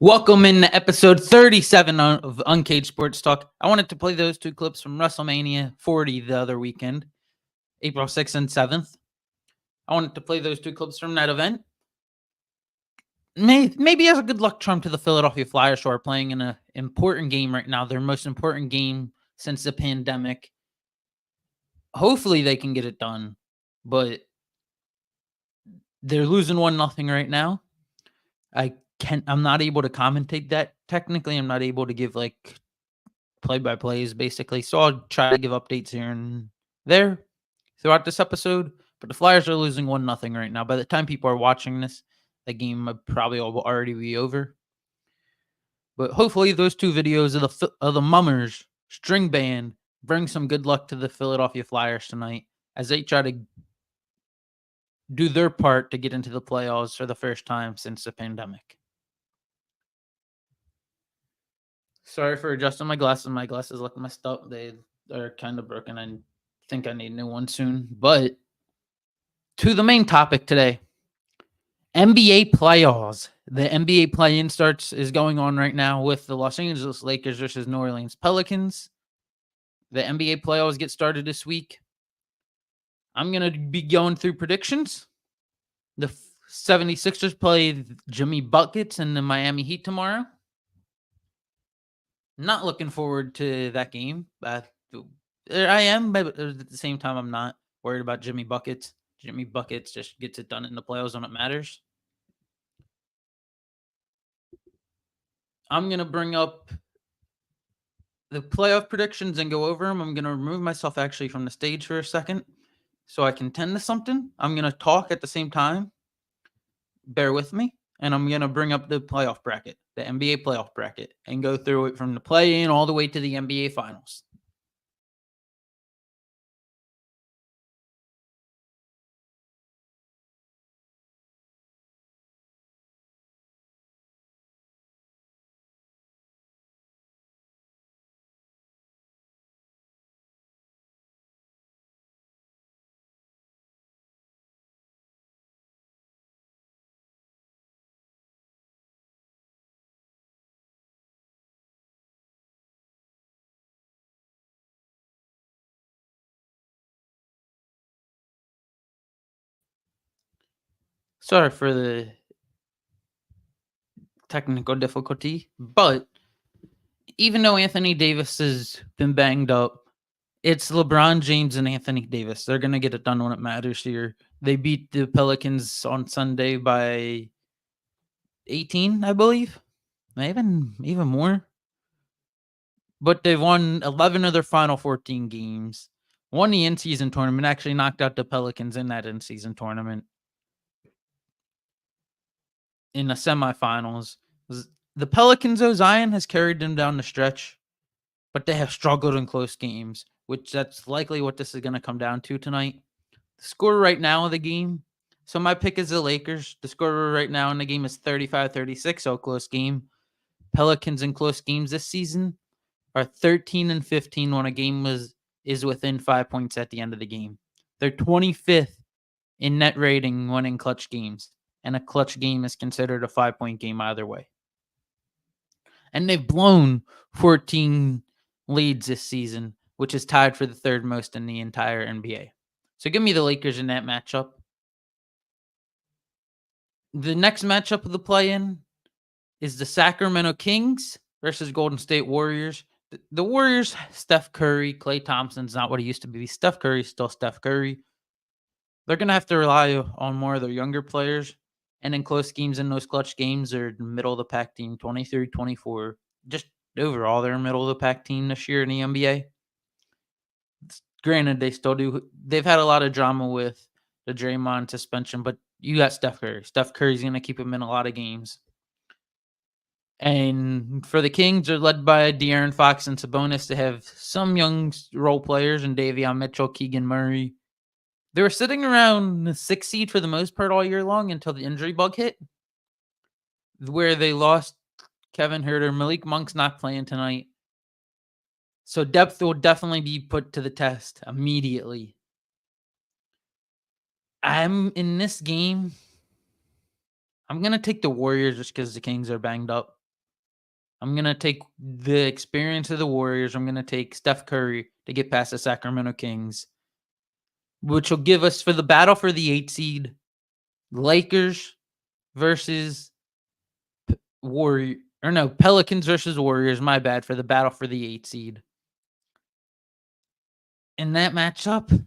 Welcome into episode 37 of Uncaged Sports Talk. I wanted to play those two clips from WrestleMania 40 the other weekend, April 6th and 7th. I wanted to play those two clips from that event. Maybe as a good luck charm to the Philadelphia Flyers, who are playing in an important game right now, their most important game since the pandemic. Hopefully they can get it done, but they're losing 1-0 right now. I'm not able to commentate that. Technically, I'm not able to give play-by-plays, basically. So I'll try to give updates here and there throughout this episode. But the Flyers are losing 1-0 right now. By the time people are watching this, the game will probably already be over. But hopefully those two videos of the Mummers string band bring some good luck to the Philadelphia Flyers tonight as they try to do their part to get into the playoffs for the first time since the pandemic. Sorry for adjusting my glasses. My glasses look messed up. They are kind of broken. I think I need a new one soon. But to the main topic today, NBA playoffs. The NBA play-in is going on right now with the Los Angeles Lakers versus New Orleans Pelicans. The NBA playoffs get started this week. I'm going to be going through predictions. The 76ers play Jimmy Buckets and the Miami Heat tomorrow. Not looking forward to that game. I am, but at the same time, I'm not worried about Jimmy Buckets. Jimmy Buckets just gets it done in the playoffs when it matters. I'm going to bring up the playoff predictions and go over them. I'm going to remove myself actually from the stage for a second so I can tend to something. I'm going to talk at the same time. Bear with me. And I'm going to bring up the playoff bracket, the NBA playoff bracket, and go through it from the play-in all the way to the NBA Finals. Sorry for the technical difficulty, but even though Anthony Davis has been banged up, it's LeBron James and Anthony Davis. They're going to get it done when it matters here. They beat the Pelicans on Sunday by 18, I believe. Even more. But they've won 11 of their final 14 games. Won the in-season tournament, actually knocked out the Pelicans in that in-season tournament. In the semifinals. The Pelicans, though, Zion has carried them down the stretch, but they have struggled in close games, which that's likely what this is going to come down to tonight. The score right now of the game, so my pick is the Lakers. The score right now in the game is 35-36, so a close game. Pelicans in close games this season are 13-15 when a game is within 5 points at the end of the game. They're 25th in net rating when in clutch games, and a clutch game is considered a 5-point game either way. And they've blown 14 leads this season, which is tied for the third most in the entire NBA. So give me the Lakers in that matchup. The next matchup of the play-in is the Sacramento Kings versus Golden State Warriors. The Warriors, Steph Curry, Klay Thompson's not what he used to be. Steph Curry's still Steph Curry. They're going to have to rely on more of their younger players. And in close games, in those clutch games, they're middle of the pack team, 23-24. Just overall, they're a middle of the pack team this year in the NBA. Granted, they still do. They've had a lot of drama with the Draymond suspension, but you got Steph Curry. Steph Curry's going to keep him in a lot of games. And for the Kings, they're led by De'Aaron Fox and Sabonis. They have some young role players in Davion Mitchell, Keegan Murray. They were sitting around the 6th seed for the most part all year long until the injury bug hit, where they lost Kevin Huerter. Malik Monk's not playing tonight. So depth will definitely be put to the test immediately. I'm in this game. I'm going to take the Warriors just because the Kings are banged up. I'm going to take the experience of the Warriors. I'm going to take Steph Curry to get past the Sacramento Kings, which will give us for the battle for the 8 seed, Lakers versus Pelicans versus Warriors, my bad, for the battle for the 8 seed. In that matchup,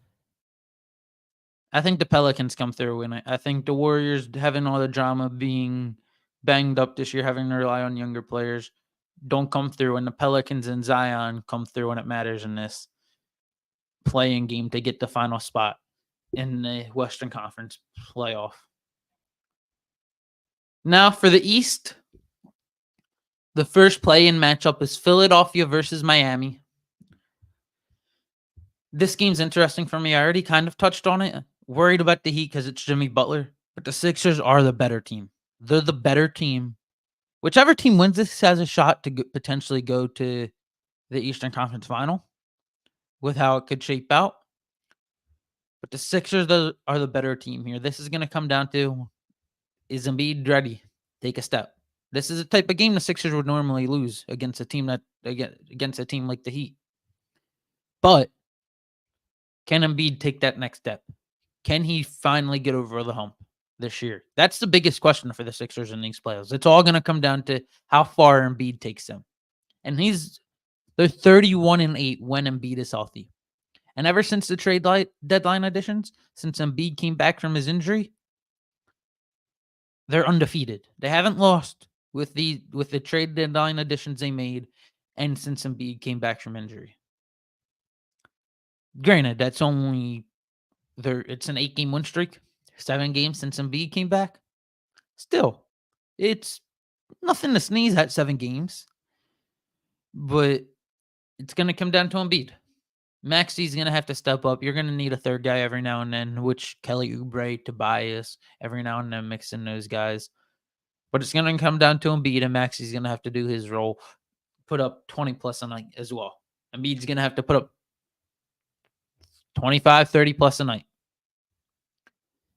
I think the Pelicans come through, and I think the Warriors, having all the drama, being banged up this year, having to rely on younger players, don't come through, and the Pelicans and Zion come through when it matters in this playing game to get the final spot in the Western Conference playoff. Now for the East, the first play-in matchup is Philadelphia versus Miami. This game's interesting for me. I already kind of touched on it. Worried about the Heat because it's Jimmy Butler, but the Sixers are the better team. They're the better team. Whichever team wins this has a shot to potentially go to the Eastern Conference Final with how it could shape out. But the Sixers are the better team here. This is going to come down to, is Embiid ready? Take a step. This is a type of game the Sixers would normally lose against a team like the Heat. But can Embiid take that next step? Can he finally get over the hump this year? That's the biggest question for the Sixers in these playoffs. It's all going to come down to how far Embiid takes them. And they're 31-8 when Embiid is healthy. And ever since the trade deadline additions, since Embiid came back from his injury, they're undefeated. They haven't lost with the trade deadline additions they made, and since Embiid came back from injury. Granted, it's an 8-game win streak, 7 games since Embiid came back. Still, it's nothing to sneeze at, 7 games. But it's going to come down to Embiid. Maxi's going to have to step up. You're going to need a third guy every now and then, which Kelly Oubre, Tobias, every now and then mix in those guys. But it's going to come down to Embiid, and Maxi's going to have to do his role, put up 20-plus a night as well. Embiid's going to have to put up 25, 30-plus a night.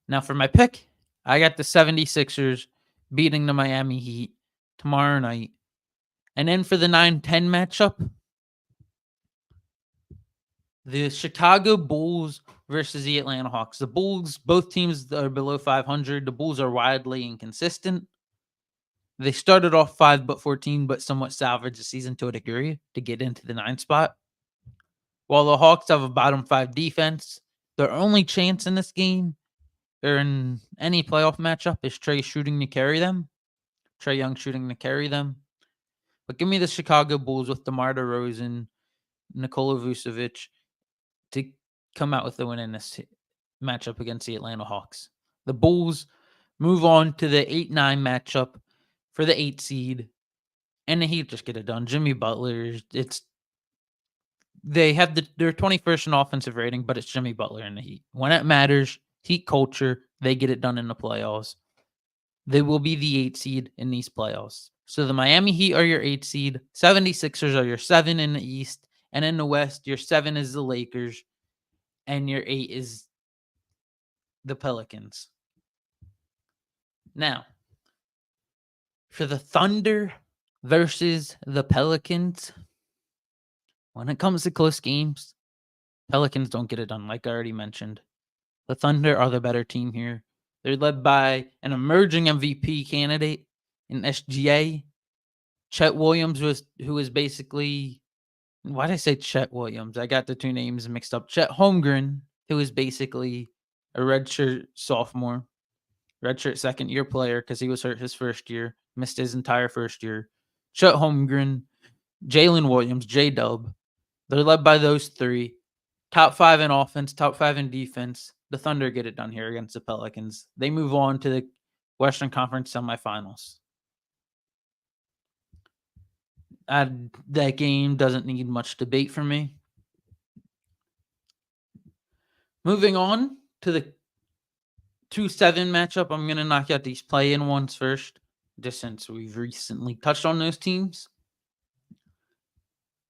Now for my pick, I got the 76ers beating the Miami Heat tomorrow night. And then for the 9-10 matchup, the Chicago Bulls versus the Atlanta Hawks. The Bulls, both teams are below 500. The Bulls are wildly inconsistent. They started off 5-14, but somewhat salvaged the season to a degree to get into the 9 spot. While the Hawks have a bottom 5 defense, their only chance in this game or in any playoff matchup is Trae Young shooting to carry them. But give me the Chicago Bulls with DeMar DeRozan, Nikola Vucevic to come out with the win in this matchup against the Atlanta Hawks. The Bulls move on to the 8-9 matchup for the 8 seed, and the Heat just get it done. Jimmy Butler, they have their 21st in offensive rating, but it's Jimmy Butler in the Heat. When it matters, Heat culture, they get it done in the playoffs. They will be the 8 seed in these playoffs. So the Miami Heat are your 8 seed. 76ers are your 7 in the East. And in the West, your 7 is the Lakers. And your 8 is the Pelicans. Now, for the Thunder versus the Pelicans, when it comes to close games, Pelicans don't get it done, like I already mentioned. The Thunder are the better team here. They're led by an emerging MVP candidate in SGA. Chet Williams who is basically, why did I say Chet Williams? I got the 2 names mixed up. Chet Holmgren, who is basically a redshirt sophomore, redshirt second-year player because he was hurt his first year, missed his entire first year. Chet Holmgren, Jalen Williams, J-Dub. They're led by those 3. Top 5 in offense, top 5 in defense. The Thunder get it done here against the Pelicans. They move on to the Western Conference semifinals. That game doesn't need much debate for me. Moving on to the 2-7 matchup, I'm going to knock out these play-in ones first, just since we've recently touched on those teams.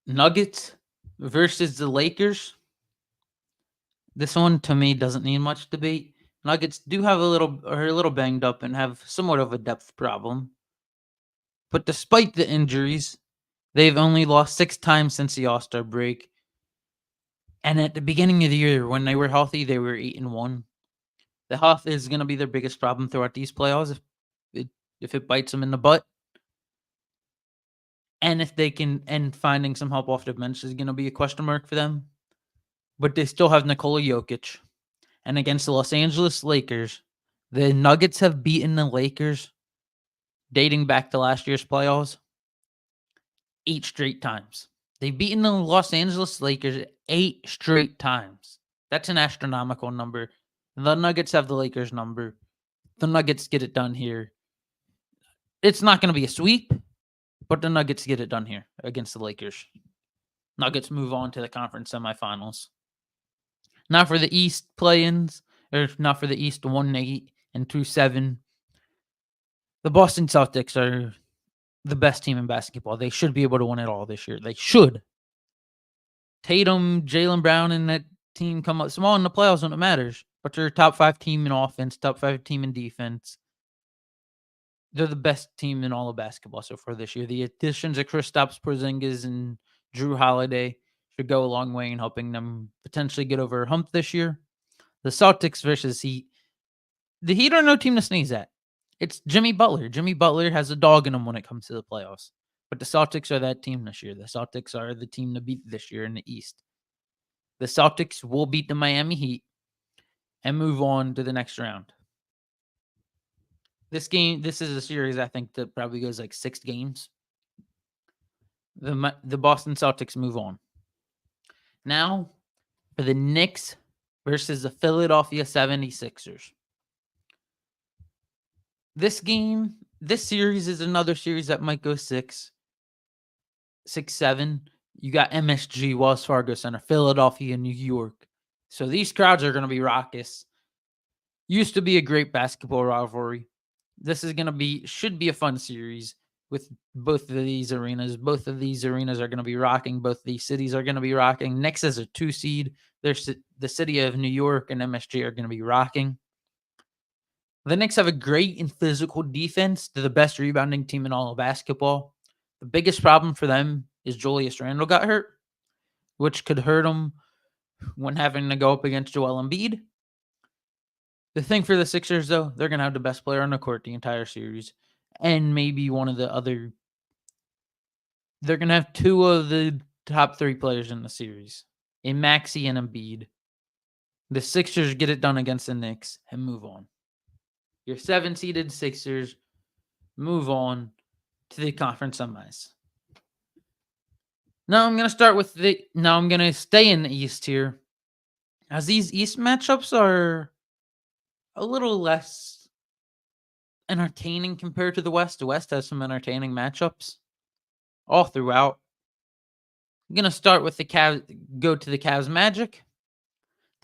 Nuggets versus the Lakers. This one, to me, doesn't need much debate. Nuggets do have a little banged up and have somewhat of a depth problem. But despite the injuries, they've only lost 6 times since the All-Star break. And at the beginning of the year, when they were healthy, they were 8-1. The health is going to be their biggest problem throughout these playoffs if it bites them in the butt. And if they can, and finding some help off the bench is going to be a question mark for them. But they still have Nikola Jokic. And against the Los Angeles Lakers, the Nuggets have beaten the Lakers dating back to last year's playoffs 8 straight times. They've beaten the Los Angeles Lakers 8 straight times. That's an astronomical number. The Nuggets have the Lakers number. The Nuggets get it done here. It's not going to be a sweep, but the Nuggets get it done here against the Lakers. Nuggets move on to the conference semifinals. Now for the East play-ins, or not for the East 1-8 and 2-7. The Boston Celtics are the best team in basketball. They should be able to win it all this year. They should. Tatum, Jaylen Brown, and that team come up small in the playoffs when it matters. But they're a top 5 team in offense, top 5 team in defense. They're the best team in all of basketball so far this year. The additions of Kristaps Porzingis and Drew Holiday should go a long way in helping them potentially get over a hump this year. The Celtics versus Heat. The Heat are no team to sneeze at. It's Jimmy Butler. Jimmy Butler has a dog in him when it comes to the playoffs. But the Celtics are that team this year. The Celtics are the team to beat this year in the East. The Celtics will beat the Miami Heat and move on to the next round. This is a series I think that probably goes like 6 games. The Boston Celtics move on. Now for the Knicks versus the Philadelphia 76ers. This series is another series that might go 6-7. You got MSG, Wells Fargo Center, Philadelphia, New York. So these crowds are going to be raucous. Used to be a great basketball rivalry. This should be a fun series with both of these arenas. Both of these arenas are going to be rocking. Both of these cities are going to be rocking. Knicks as a 2 seed. The city of New York and MSG are going to be rocking. The Knicks have a great and physical defense. They're the best rebounding team in all of basketball. The biggest problem for them is Julius Randle got hurt, which could hurt them when having to go up against Joel Embiid. The thing for the Sixers, though, they're going to have the best player on the court the entire series. And maybe one of the other... They're going to have 2 of the top 3 players in the series, in Maxey and Embiid. The Sixers get it done against the Knicks and move on. Your 7-seeded Sixers move on to the conference semis. Now I'm going to stay in the East here, as these East matchups are a little less entertaining compared to the West. The West has some entertaining matchups all throughout. I'm going to start with the Cavs, go to the Cavs Magic.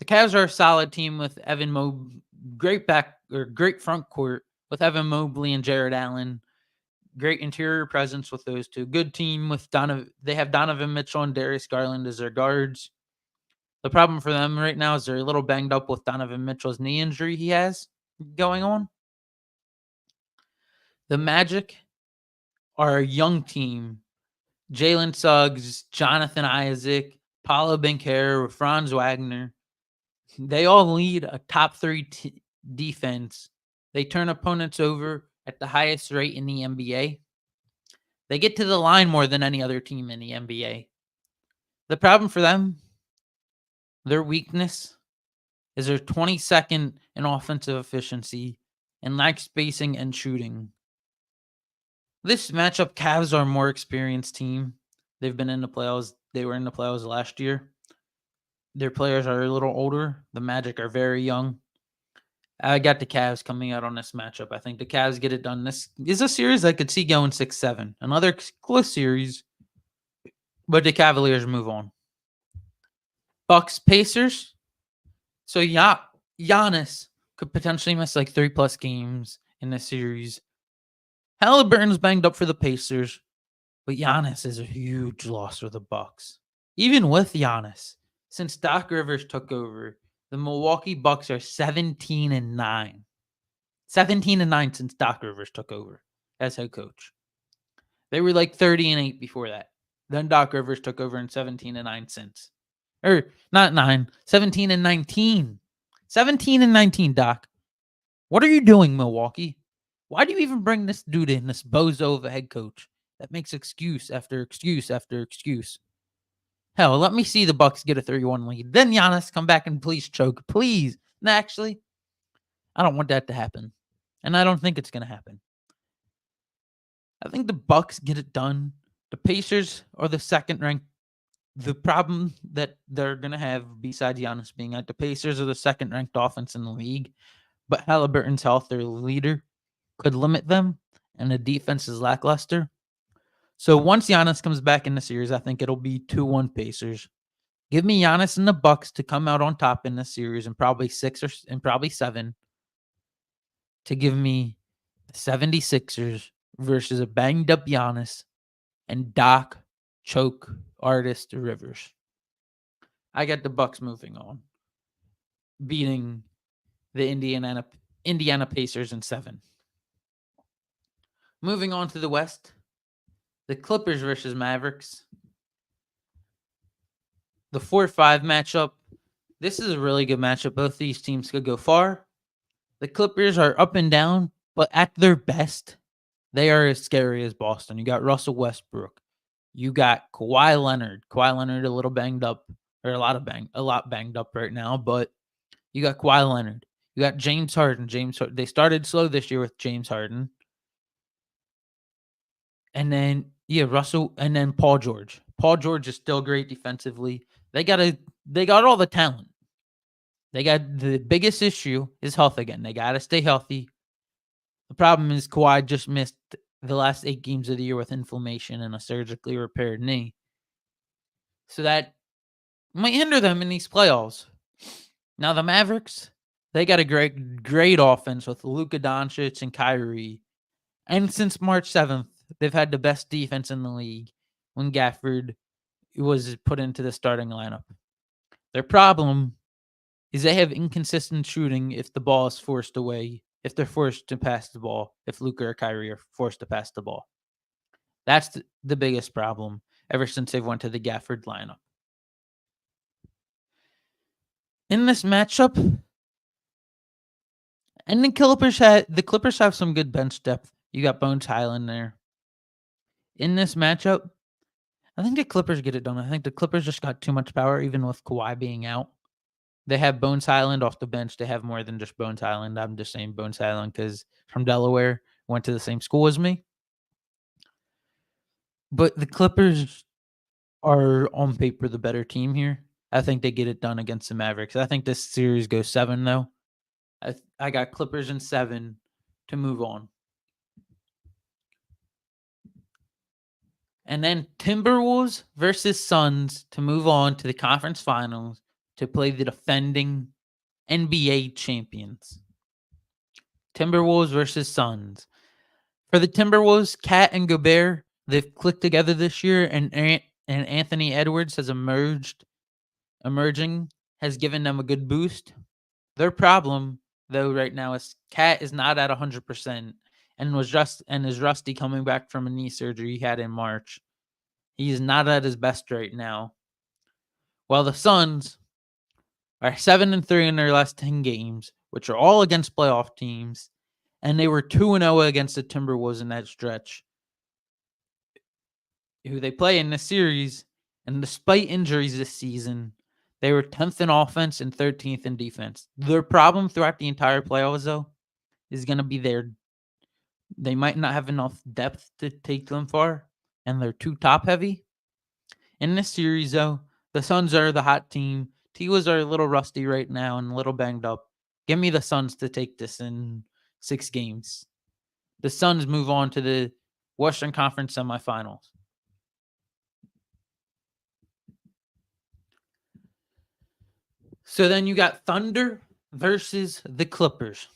The Cavs are a solid team with Evan Mobley, great front court with Evan Mobley and Jared Allen. Great interior presence with those two. Good team with Donovan. They have Donovan Mitchell and Darius Garland as their guards. The problem for them right now is they're a little banged up with Donovan Mitchell's knee injury he has going on. The Magic are a young team. Jalen Suggs, Jonathan Isaac, Paolo Banchero, Franz Wagner. They all lead a top 3 defense. They turn opponents over at the highest rate in the NBA. They get to the line more than any other team in the NBA. The problem for them, their weakness, is their 22nd in offensive efficiency and lack spacing and shooting. This matchup, Cavs are a more experienced team. They've been in the playoffs. They were in the playoffs last year. Their players are a little older. The Magic are very young. I got the Cavs coming out on this matchup. I think the Cavs get it done. This is a series I could see going 6-7. Another close series, but the Cavaliers move on. Bucks Pacers. So Giannis could potentially miss like 3+ games in this series. Halliburton's banged up for the Pacers, but Giannis is a huge loss for the Bucks. Even with Giannis, since Doc Rivers took over, the Milwaukee Bucks are 17-9. 17-9 since Doc Rivers took over as head coach. They were like 30-8 before that. Then Doc Rivers took over in 17-9 since. Or not 9, 17-19. 17-19, Doc. What are you doing, Milwaukee? Why do you even bring this dude in, this bozo of a head coach that makes excuse after excuse after excuse? Hell, let me see the Bucks get a 3-1 lead. Then Giannis come back and please choke. Please. No, actually, I don't want that to happen. And I don't think it's going to happen. I think the Bucks get it done. The Pacers are the second ranked. The problem that they're going to have, besides Giannis being out, the Pacers are the second ranked offense in the league. But Halliburton's health, their leader, could limit them. And the defense is lackluster. So once Giannis comes back in the series, I think it'll be 2-1 Pacers. Give me Giannis and the Bucks to come out on top in this series, and probably 7 to give me the 76ers versus a banged up Giannis and Doc choke artist Rivers. I got the Bucks moving on, beating the Indiana Pacers in 7. Moving on to the West, the Clippers versus Mavericks. The 4-5 matchup. This is a really good matchup. Both these teams could go far. The Clippers are up and down, but at their best, they are as scary as Boston. You got Russell Westbrook. You got Kawhi Leonard. Kawhi Leonard a little banged up, or a lot banged up right now, but you got Kawhi Leonard. You got James Harden. They started slow this year with James Harden. And then, Russell, and then Paul George. Paul George is still great defensively. They got all the talent. They got the biggest issue is health again. They got to stay healthy. The problem is Kawhi just missed the last 8 games of the year with inflammation and a surgically repaired knee. So that might hinder them in these playoffs. Now the Mavericks, they got a great offense with Luka Doncic and Kyrie. And since March 7th, they've had the best defense in the league when Gafford was put into the starting lineup. Their problem is they have inconsistent shooting if the ball is forced away, if they're forced to pass the ball, if Luka or Kyrie are forced to pass the ball. That's the biggest problem ever since they've went to the Gafford lineup. In this matchup, and the Clippers have some good bench depth. You got Bones Highland there. In this matchup, I think the Clippers get it done. I think the Clippers just got too much power, even with Kawhi being out. They have Bones Highland off the bench. They have more than just Bones Highland. I'm just saying Bones Highland because from Delaware, went to the same school as me. But the Clippers are on paper the better team here. I think they get it done against the Mavericks. I think this series goes 7, though. I got Clippers in 7 to move on. And then Timberwolves versus Suns to move on to the conference finals to play the defending NBA champions. Timberwolves versus Suns. For the Timberwolves, Cat and Gobert, they've clicked together this year, and Anthony Edwards has emerging, has given them a good boost. Their problem, though, right now is Cat is not at 100% and is rusty coming back from a knee surgery he had in March. He's not at his best right now. While the Suns are 7-3 in their last 10 games, which are all against playoff teams, and they were 2-0 against the Timberwolves in that stretch, who they play in this series. And despite injuries this season, they were 10th in offense and 13th in defense. Their problem throughout the entire playoffs, though, is going to be they might not have enough depth to take them far, and they're too top heavy. In this series, though, the Suns are the hot team. Tiwas are a little rusty right now and a little banged up. Give me the Suns to take this in 6 games. The Suns move on to the Western Conference semifinals. So then you got Thunder versus the Clippers.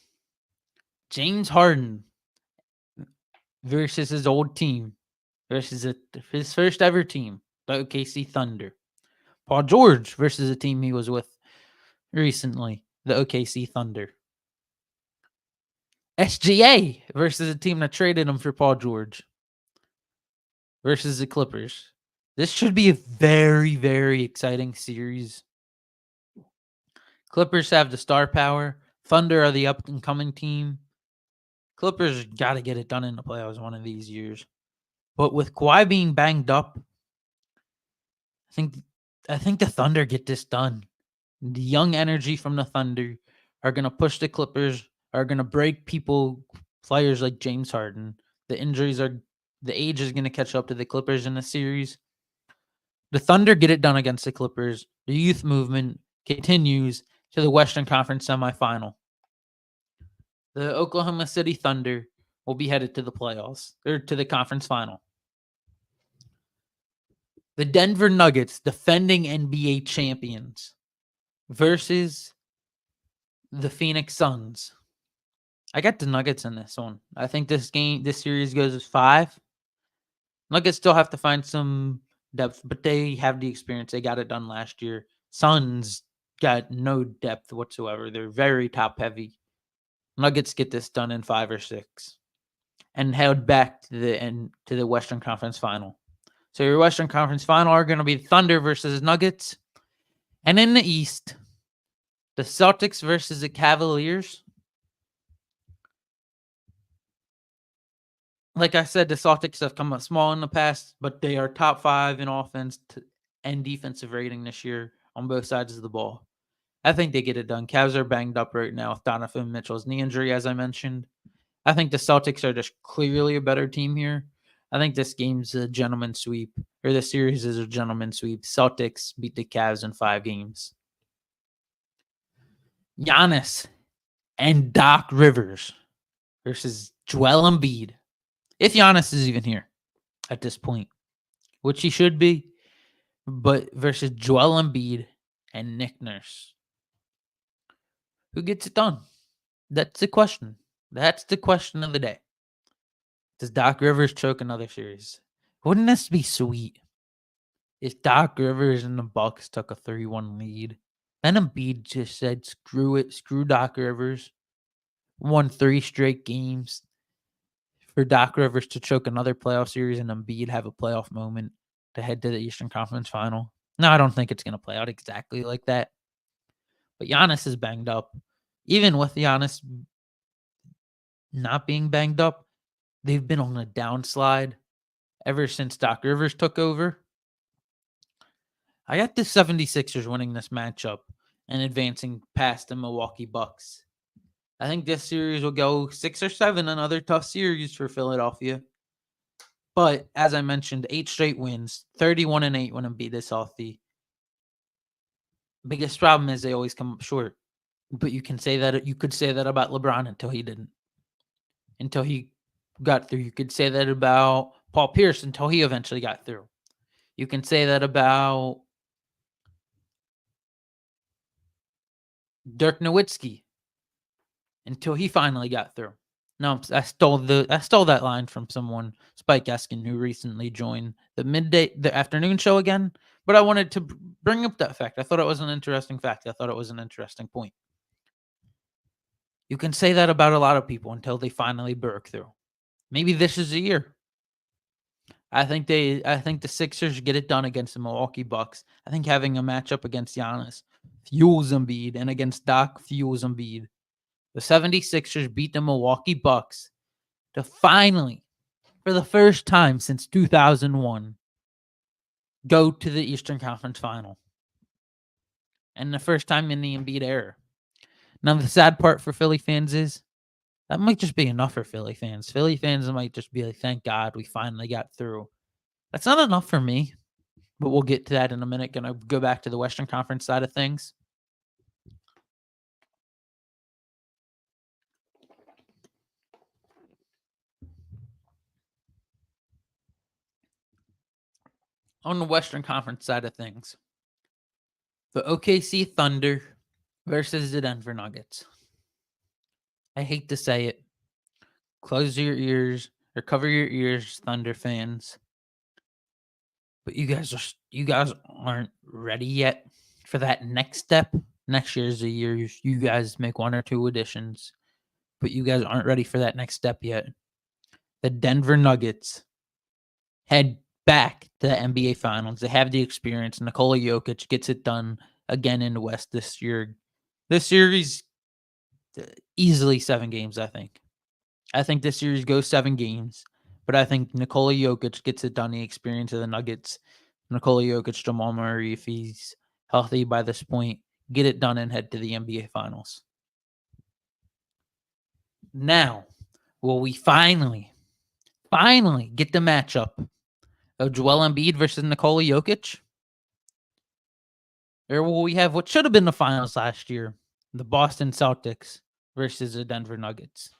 James Harden versus his old team, versus his first ever team, the OKC Thunder. Paul George versus a team he was with recently, the OKC Thunder. SGA versus a team that traded him for Paul George. versus the Clippers. This should be a very, very exciting series. Clippers have the star power. Thunder are the up and coming team. Clippers got to get it done in the playoffs one of these years. But with Kawhi being banged up, I think the Thunder get this done. The young energy from the Thunder are going to push the Clippers, are going to break players like James Harden. The age is going to catch up to the Clippers in the series. The Thunder get it done against the Clippers. The youth movement continues to the Western Conference semifinal. The Oklahoma City Thunder will be headed to the playoffs, or to the conference final. The Denver Nuggets, defending NBA champions, versus the Phoenix Suns. I got the Nuggets in this one. I think this series goes as 5. Nuggets still have to find some depth, but they have the experience. They got it done last year. Suns got no depth whatsoever. They're very top heavy. Nuggets get this done in 5 or 6 and held back to the Western Conference final. So your Western Conference final are going to be Thunder versus Nuggets. And in the East, the Celtics versus the Cavaliers. Like I said, the Celtics have come up small in the past, but they are top 5 in offense and defensive rating this year on both sides of the ball. I think they get it done. Cavs are banged up right now with Donovan Mitchell's knee injury, as I mentioned. I think the Celtics are just clearly a better team here. I think this game's a gentleman's sweep, or the series is a gentleman's sweep. Celtics beat the Cavs in 5 games. Giannis and Doc Rivers versus Joel Embiid. If Giannis is even here at this point, which he should be, but versus Joel Embiid and Nick Nurse. Who gets it done? That's the question. That's the question of the day. Does Doc Rivers choke another series? Wouldn't this be sweet if Doc Rivers and the Bucks took a 3-1 lead? Then Embiid just said, screw it, screw Doc Rivers. Won 3 straight games. For Doc Rivers to choke another playoff series and Embiid have a playoff moment to head to the Eastern Conference final. No, I don't think it's going to play out exactly like that. But Giannis is banged up. Even with Giannis not being banged up, they've been on a downslide ever since Doc Rivers took over. I got the 76ers winning this matchup and advancing past the Milwaukee Bucks. I think this series will go 6 or 7, another tough series for Philadelphia. But as I mentioned, 8 straight wins, 31-8 when Embiid is healthy. Biggest problem is they always come up short. But you could say that about LeBron until he didn't. Until he got through. You could say that about Paul Pierce until he eventually got through. You can say that about Dirk Nowitzki until he finally got through. No, I stole that line from someone, Spike Eskin, who recently joined the afternoon show again. But I wanted to bring up that fact. I thought it was an interesting fact. I thought it was an interesting point. You can say that about a lot of people until they finally break through. Maybe this is the year. I think the Sixers get it done against the Milwaukee Bucks. I think having a matchup against Giannis fuels Embiid, and against Doc fuels Embiid. The 76ers beat the Milwaukee Bucks to finally, for the first time since 2001, go to the Eastern Conference Final. And the first time in the Embiid era. Now, the sad part for Philly fans is that might just be enough for Philly fans. Philly fans might just be like, thank God we finally got through. That's not enough for me, but we'll get to that in a minute. Going to go back to the Western Conference side of things. On the Western Conference side of things, the OKC Thunder versus the Denver Nuggets. I hate to say it. Close your ears or cover your ears, Thunder fans. But you guys aren't ready yet for that next step. Next year's the year you guys make 1 or 2 additions, but you guys aren't ready for that next step yet. The Denver Nuggets had back to the NBA Finals. They have the experience. Nikola Jokic gets it done again in the West this year. This series, easily 7 games, I think. I think this series goes 7 games, but I think Nikola Jokic gets it done. The experience of the Nuggets, Nikola Jokic, Jamal Murray, if he's healthy by this point, get it done and head to the NBA Finals. Now, will we finally get the matchup of Joel Embiid versus Nikola Jokic? Or will we have what should have been the finals last year, the Boston Celtics versus the Denver Nuggets?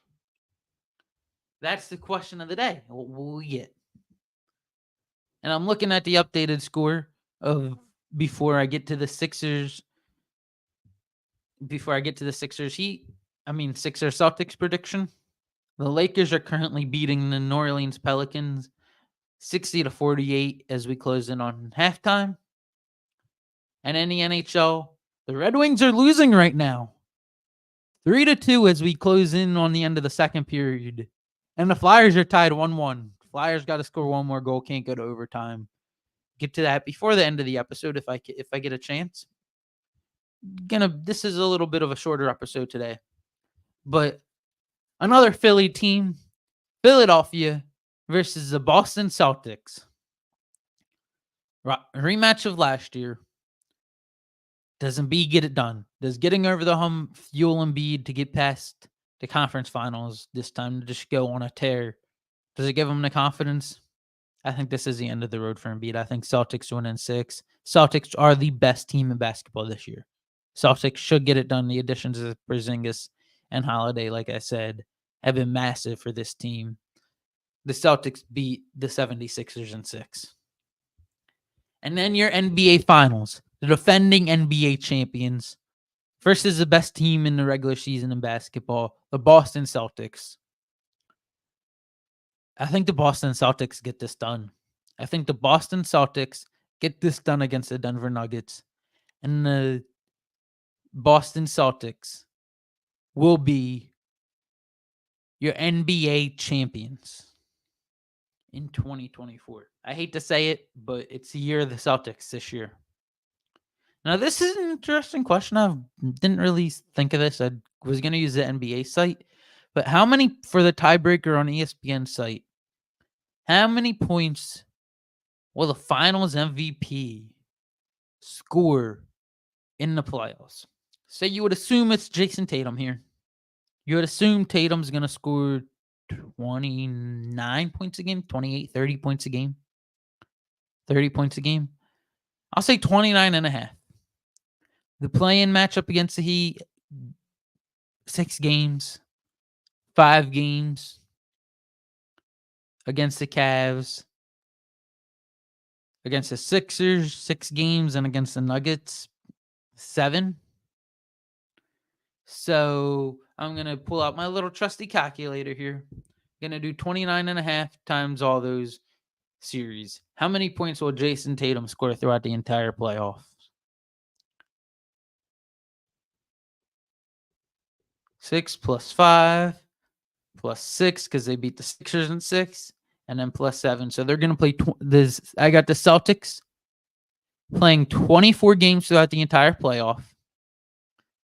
That's the question of the day. What will we get? And I'm looking at the updated score of before I get to the Sixers Sixers Celtics prediction. The Lakers are currently beating the New Orleans Pelicans 60-48 as we close in on halftime. And in the NHL, the Red Wings are losing right now. 3-2 as we close in on the end of the second period. And the Flyers are tied 1-1. Flyers got to score one more goal, can't go to overtime. Get to that before the end of the episode if I get a chance. This is a little bit of a shorter episode today. But another Philly team, Philadelphia versus the Boston Celtics. Rematch of last year. Does Embiid get it done? Does getting over the hump fuel Embiid to get past the conference finals this time to just go on a tear? Does it give him the confidence? I think this is the end of the road for Embiid. I think Celtics win in 6. Celtics are the best team in basketball this year. Celtics should get it done. The additions of Porzingis and Holiday, like I said, have been massive for this team. The Celtics beat the 76ers in 6. And then your NBA Finals, the defending NBA champions versus the best team in the regular season in basketball, the Boston Celtics. I think the Boston Celtics get this done. I think the Boston Celtics get this done against the Denver Nuggets. And the Boston Celtics will be your NBA champions in 2024. I hate to say it, but it's the year of the Celtics this year. Now, this is an interesting question. I didn't really think of this. I was going to use the NBA site. But how many, for the tiebreaker on ESPN site, how many points will the finals MVP score in the playoffs? Say you would assume it's Jason Tatum here. You would assume Tatum's going to score 29 points a game, 28, 30 points a game. 30 points a game. I'll say 29.5. The play-in matchup against the Heat, 6 games, 5 games. Against the Cavs, against the Sixers, 6 games, and against the Nuggets, 7. So I'm going to pull out my little trusty calculator here. Going to do 29.5 times all those series. How many points will Jason Tatum score throughout the entire playoffs? 6 plus 5 plus 6 because they beat the Sixers in 6. And then plus 7. So they're going to play this. I got the Celtics playing 24 games throughout the entire playoff.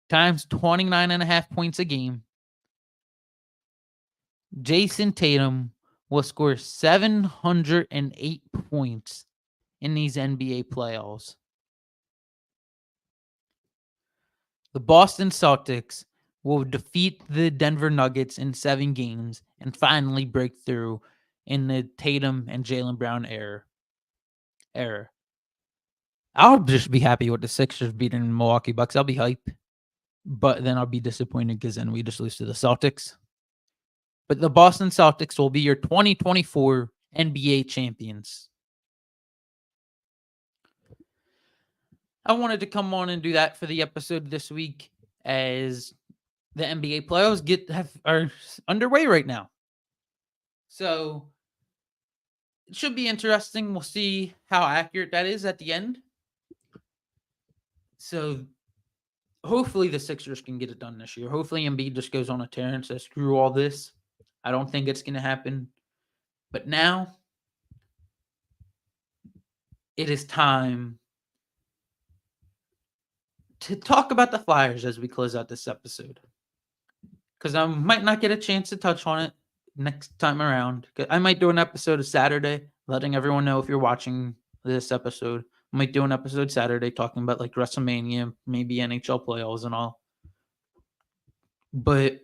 Times 29.5 points a game. Jason Tatum will score 708 points in these NBA playoffs. The Boston Celtics will defeat the Denver Nuggets in 7 games and finally break through in the Tatum and Jaylen Brown era. I'll just be happy with the Sixers beating the Milwaukee Bucks. I'll be hype. But then I'll be disappointed because then we just lose to the Celtics. But the Boston Celtics will be your 2024 NBA champions. I wanted to come on and do that for the episode this week as the NBA playoffs are underway right now. So it should be interesting. We'll see how accurate that is at the end. So hopefully the Sixers can get it done this year. Hopefully Embiid just goes on a tear and says, screw all this. I don't think it's going to happen. But now it is time to talk about the Flyers as we close out this episode. Because I might not get a chance to touch on it next time around. I might do an episode of Saturday, letting everyone know if you're watching this episode. I might do an episode Saturday talking about like WrestleMania, maybe NHL playoffs and all. But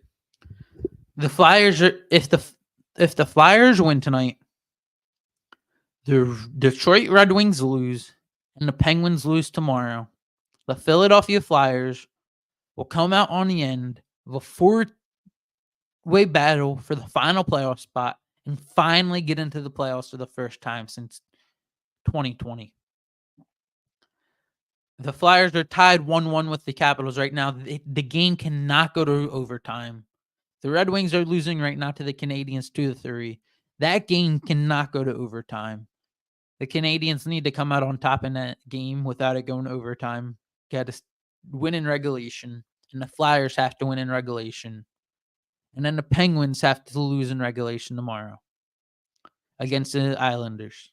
the Flyers are if the Flyers win tonight, the Detroit Red Wings lose and the Penguins lose tomorrow, the Philadelphia Flyers will come out on the end of a 4-way battle for the final playoff spot and finally get into the playoffs for the first time since 2020. The Flyers are tied 1-1 with the Capitals right now. The game cannot go to overtime. The Red Wings are losing right now to the Canadiens 2-3. That game cannot go to overtime. The Canadiens need to come out on top in that game without it going to overtime. Got to win in regulation, and the Flyers have to win in regulation. And then the Penguins have to lose in regulation tomorrow against the Islanders.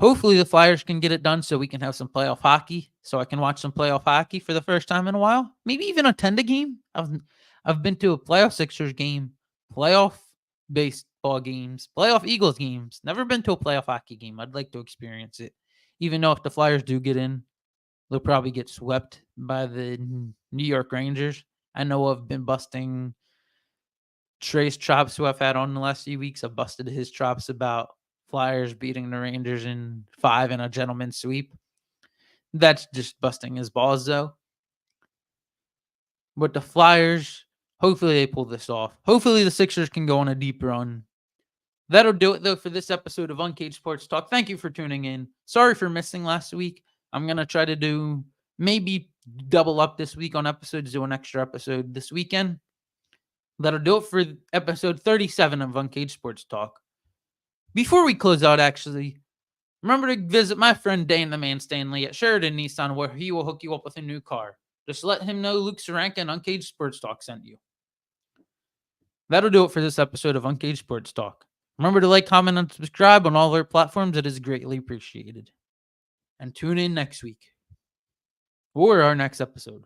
Hopefully the Flyers can get it done so we can have some playoff hockey, so I can watch some playoff hockey for the first time in a while. Maybe even attend a game. I've been to a playoff Sixers game, playoff baseball games, playoff Eagles games. Never been to a playoff hockey game. I'd like to experience it. Even though if the Flyers do get in, they'll probably get swept by the New York Rangers. I know I've been busting Trey's chops, who I've had on the last few weeks. I've busted his chops about Flyers beating the Rangers in 5 in a gentleman's sweep. That's just busting his balls, though. But the Flyers, hopefully they pull this off. Hopefully the Sixers can go on a deep run. That'll do it, though, for this episode of Uncaged Sports Talk. Thank you for tuning in. Sorry for missing last week. I'm going to try to do maybe double up this week on episodes, do an extra episode this weekend. That'll do it for episode 37 of Uncaged Sports Talk. Before we close out, actually, remember to visit my friend Dane the Man Stanley at Sheridan Nissan, where he will hook you up with a new car. Just let him know Luke Saranka and Uncaged Sports Talk sent you. That'll do it for this episode of Uncaged Sports Talk. Remember to like, comment, and subscribe on all our platforms. It is greatly appreciated. And tune in next week for our next episode.